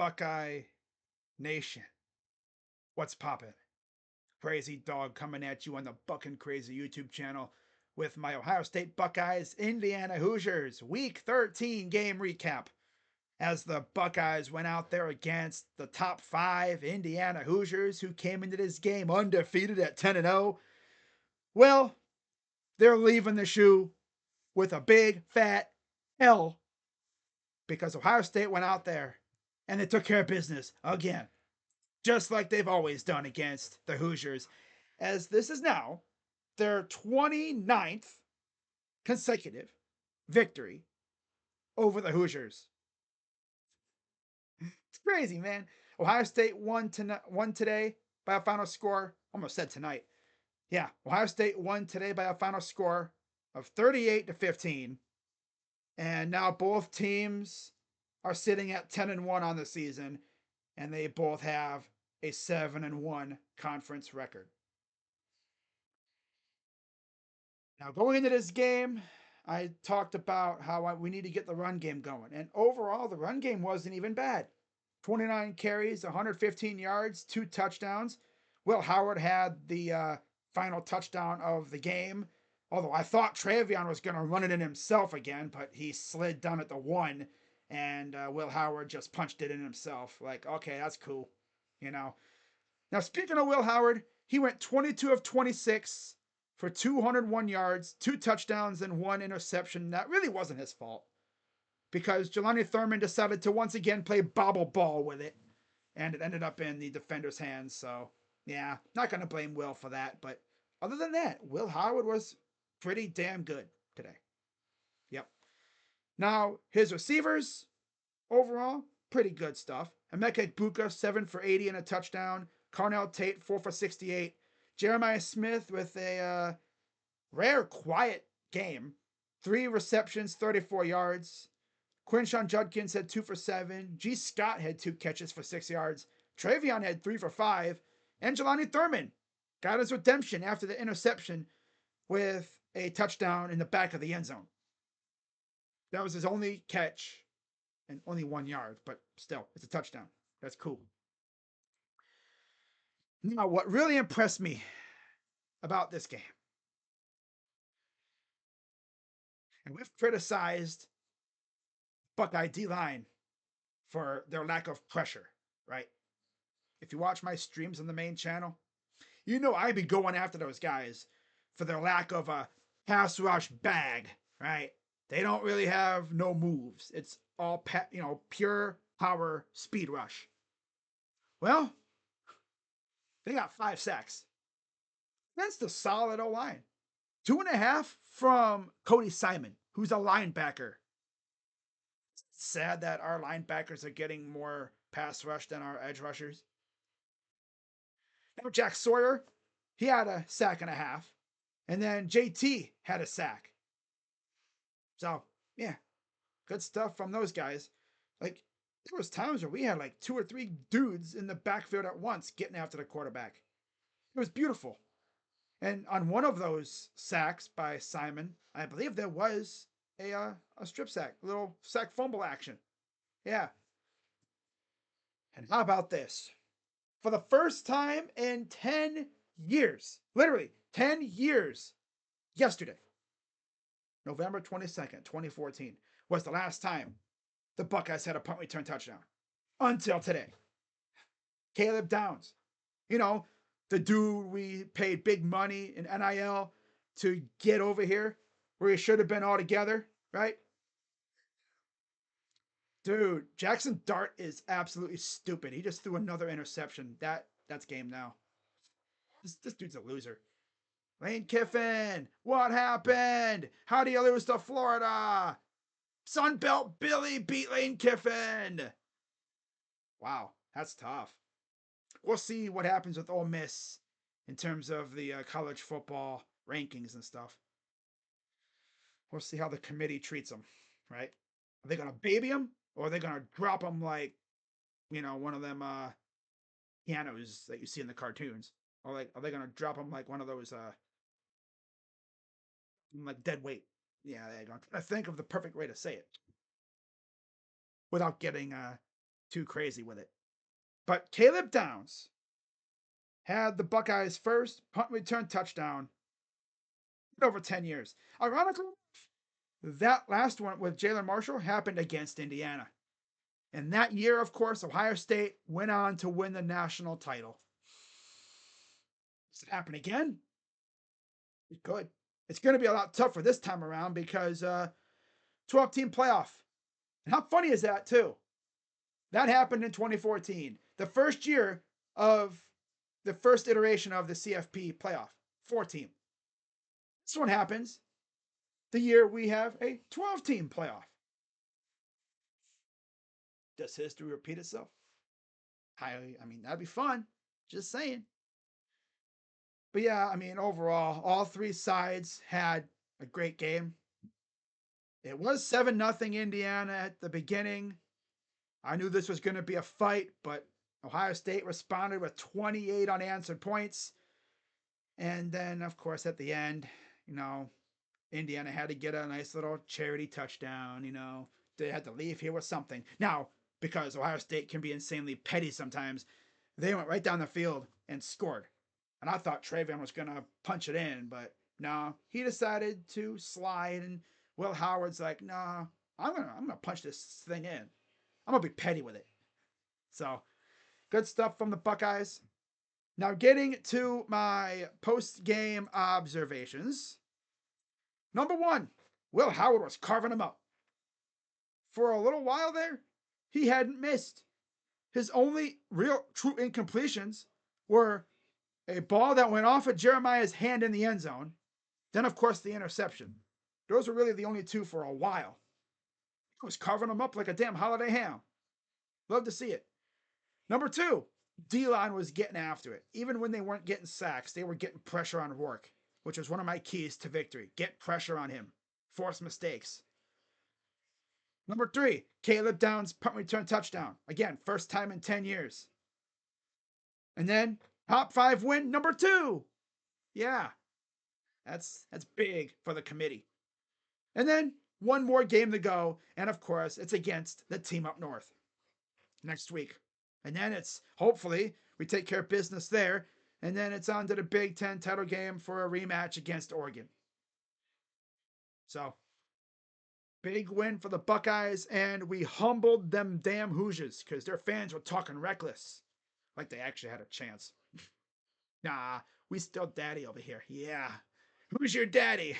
Buckeye Nation. What's poppin'? Crazy Dog coming at you on the Buckin' Crazy YouTube channel with my Ohio State Buckeyes Indiana Hoosiers Week 13 game recap. As the Buckeyes went out there against the top 5 Indiana Hoosiers who came into this game undefeated at 10-0. Well, they're leaving the shoe with a big fat L because Ohio State went out there and they took care of business again, just like they've always done against the Hoosiers, as this is now their 29th consecutive victory over the Hoosiers. It's crazy, man. Ohio State won today by a final score. Almost said tonight. Yeah, Ohio State won today by a final score of 38-15. And now both teams are sitting at 10-1 on the season, and they both have a 7-1 conference record. Now, going into this game, I talked about how we need to get the run game going. And overall, the run game wasn't even bad. 29 carries, 115 yards, 2 touchdowns. Will Howard had the final touchdown of the game. Although I thought Travion was going to run it in himself again, but he slid down at the 1, and Will Howard just punched it in himself. Like, okay, that's cool, you know. Now, speaking of Will Howard, he went 22 of 26 for 201 yards, 2 touchdowns, and 1 interception. That really wasn't his fault because Jelani Thurman decided to once again play bobble ball with it, and it ended up in the defender's hands. So, yeah, not going to blame Will for that. But other than that, Will Howard was pretty damn good today. Yep. Now, his receivers, overall, pretty good stuff. Emeka Egbuka, 7 for 80 and a touchdown. Carnell Tate, 4 for 68. Jeremiah Smith with a rare quiet game. 3 receptions, 34 yards. Quinshawn Judkins had 2 for 7. G. Scott had 2 catches for 6 yards. Travion had 3 for 5. And Jelani Thurman got his redemption after the interception with a touchdown in the back of the end zone. That was his only catch and only 1 yard, but still, it's a touchdown. That's cool. Now, what really impressed me about this game, and we've criticized Buckeye D-line for their lack of pressure, right? If you watch my streams on the main channel, you know I'd be going after those guys for their lack of a pass rush bag, right? They don't really have no moves. It's all pure power speed rush. Well, they got 5 sacks. That's the solid O-line. 2.5 from Cody Simon, who's a linebacker. It's sad that our linebackers are getting more pass rush than our edge rushers. Now Jack Sawyer, he had a sack and a half. And then JT had a sack. So, yeah, good stuff from those guys. Like, there was times where we had like 2 or 3 dudes in the backfield at once getting after the quarterback. It was beautiful. And on one of those sacks by Simon, I believe there was a strip sack, a little sack fumble action. Yeah. And how about this? For the first time in 10 years, literally 10 years, yesterday, November 22nd, 2014, was the last time the Buckeyes had a punt return touchdown. Until today. Caleb Downs, you know, the dude we paid big money in NIL to get over here, where he should have been all together, right? Dude, Jackson Dart is absolutely stupid. He just threw another interception. That's game now. This dude's a loser. Lane Kiffin, what happened? How do you lose to Florida? Sunbelt Billy beat Lane Kiffin. Wow, that's tough. We'll see what happens with Ole Miss in terms of the college football rankings and stuff. We'll see how the committee treats them, right? Are they going to baby them, or are they going to drop them like, one of them pianos that you see in the cartoons? Or like, are they going to drop them like one of those like dead weight? Yeah, there you go. I'm trying to think of the perfect way to say it without getting too crazy with it. But Caleb Downs had the Buckeyes' first punt return touchdown in over 10 years. Ironically, that last one with Jalen Marshall happened against Indiana. And that year, of course, Ohio State went on to win the national title. Does it happen again? It could. It's going to be a lot tougher this time around because 12-team playoff. And how funny is that, too? That happened in 2014, the first year of the first iteration of the CFP playoff, 4-team. This one happens the year we have a 12-team playoff. Does history repeat itself? I mean, that'd be fun. Just saying. But yeah, I mean, overall, all three sides had a great game. It was 7-0 Indiana at the beginning. I knew this was going to be a fight, but Ohio State responded with 28 unanswered points. And then, of course, at the end, Indiana had to get a nice little charity touchdown. They had to leave here with something. Now, because Ohio State can be insanely petty sometimes, they went right down the field and scored. And I thought Travion was going to punch it in, but no, he decided to slide. And Will Howard's like, nah, I'm gonna punch this thing in. I'm going to be petty with it. So, good stuff from the Buckeyes. Now, getting to my post-game observations. Number one, Will Howard was carving him up. For a little while there, he hadn't missed. His only real true incompletions were a ball that went off of Jeremiah's hand in the end zone. Then, of course, the interception. Those were really the only two for a while. He was carving them up like a damn holiday ham. Love to see it. Number two, D-line was getting after it. Even when they weren't getting sacks, they were getting pressure on Rourke, which was one of my keys to victory. Get pressure on him. Force mistakes. Number three, Caleb Downs' punt return touchdown. Again, first time in 10 years. And then, top 5 win, number 2. Yeah, that's big for the committee. And then, one more game to go. And of course, it's against the team up north next week. And then it's, hopefully, we take care of business there. And then it's on to the Big Ten title game for a rematch against Oregon. So, big win for the Buckeyes, and we humbled them damn Hoosiers because their fans were talking reckless. Like they actually had a chance. Nah, we still daddy over here. Yeah. Who's your daddy?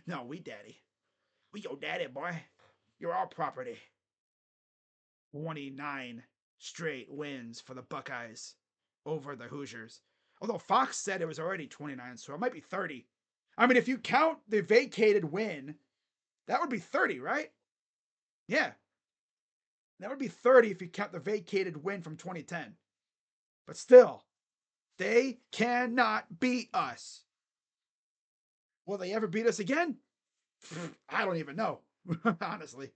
No, we daddy. We your daddy, boy. You're our property. 29 straight wins for the Buckeyes over the Hoosiers. Although Fox said it was already 29, so it might be 30. I mean, if you count the vacated win, that would be 30, right? Yeah. That would be 30 if you count the vacated win from 2010. But still, they cannot beat us. Will they ever beat us again? I don't even know, honestly.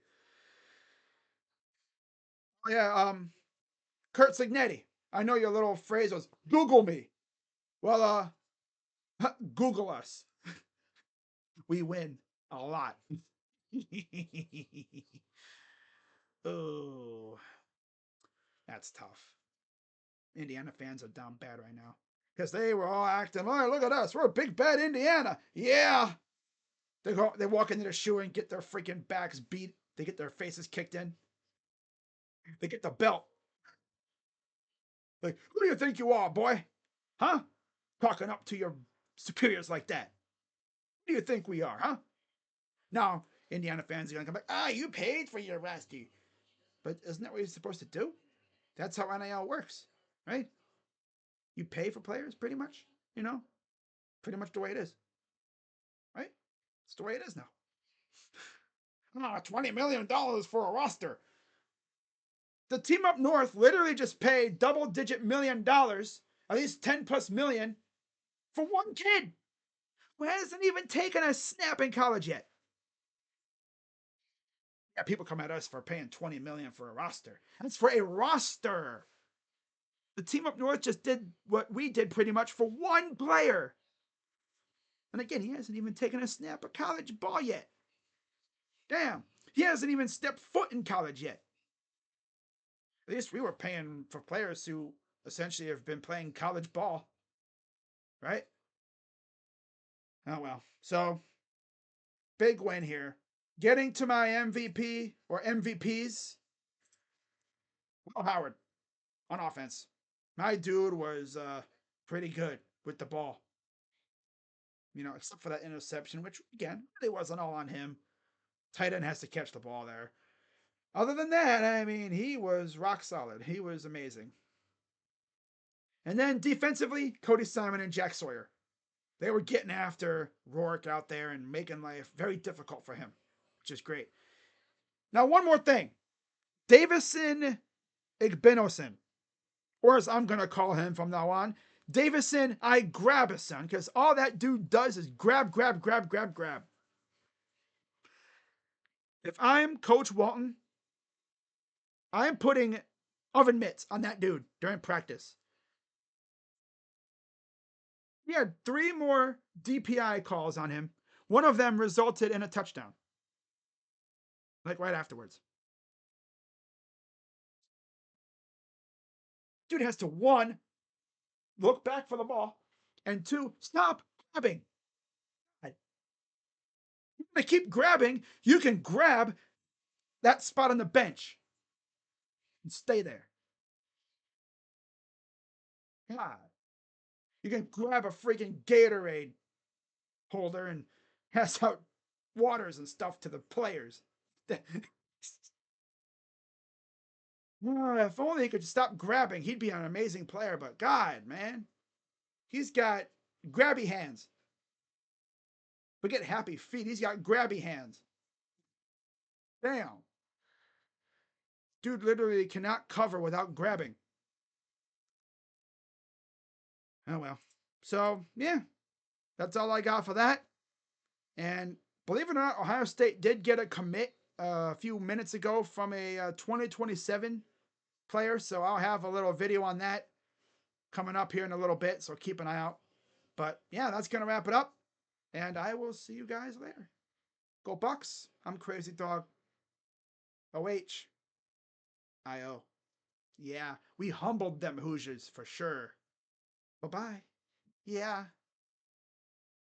Yeah, Kurt Signetti. I know your little phrase was Google me. Well, Google us. We win a lot. Oh, that's tough. Indiana fans are down bad right now because they were all acting, oh, look at us. We're a big bad Indiana. Yeah. They walk into the shoe and get their freaking backs beat. They get their faces kicked in. They get the belt. Like, who do you think you are, boy? Huh? Talking up to your superiors like that. Who do you think we are, huh? Now, Indiana fans are going to come back. You paid for your rescue. But isn't that what you're supposed to do? That's how NIL works, right? You pay for players, pretty much. Pretty much the way it is, right? It's the way it is now. $20 million for a roster. The team up north literally just paid double-digit $1 million, at least 10 plus million, for one kid who hasn't even taken a snap in college yet. Yeah, people come at us for paying $20 million for a roster. That's for a roster. The team up north just did what we did pretty much for one player. And again, he hasn't even taken a snap of college ball yet. Damn, he hasn't even stepped foot in college yet. At least we were paying for players who essentially have been playing college ball, right? Oh well. So big win here. Getting to my MVP or MVPs, Will Howard on offense. My dude was pretty good with the ball. You know, except for that interception, which again really wasn't all on him. Tight end has to catch the ball there. Other than that, I mean, he was rock solid. He was amazing. And then defensively, Cody Simon and Jack Sawyer. They were getting after Rourke out there and making life very difficult for him, which is great. Now, one more thing. Davison Igbinosun, or as I'm going to call him from now on, Davison I grab a son, because all that dude does is grab, grab, grab, grab, grab. If I'm Coach Walton, I'm putting oven mitts on that dude during practice. He had 3 more DPI calls on him. One of them resulted in a touchdown. Like right afterwards. Dude has to, 1, look back for the ball, and 2, stop grabbing. You want to keep grabbing, you can grab that spot on the bench and stay there. God. You can grab a freaking Gatorade holder and pass out waters and stuff to the players. If only he could stop grabbing, he'd be an amazing player. But God, man, he's got grabby hands. Forget happy feet. He's got grabby hands. Damn. Dude literally cannot cover without grabbing. Oh well. So, yeah, that's all I got for that. And believe it or not, Ohio State did get a commit a few minutes ago from a 2027 player. So I'll have a little video on that coming up here in a little bit. So keep an eye out. But yeah, that's going to wrap it up. And I will see you guys later. Go Bucks. I'm Crazy Dog. OH. IO. Yeah, we humbled them Hoosiers for sure. Bye-bye. Yeah.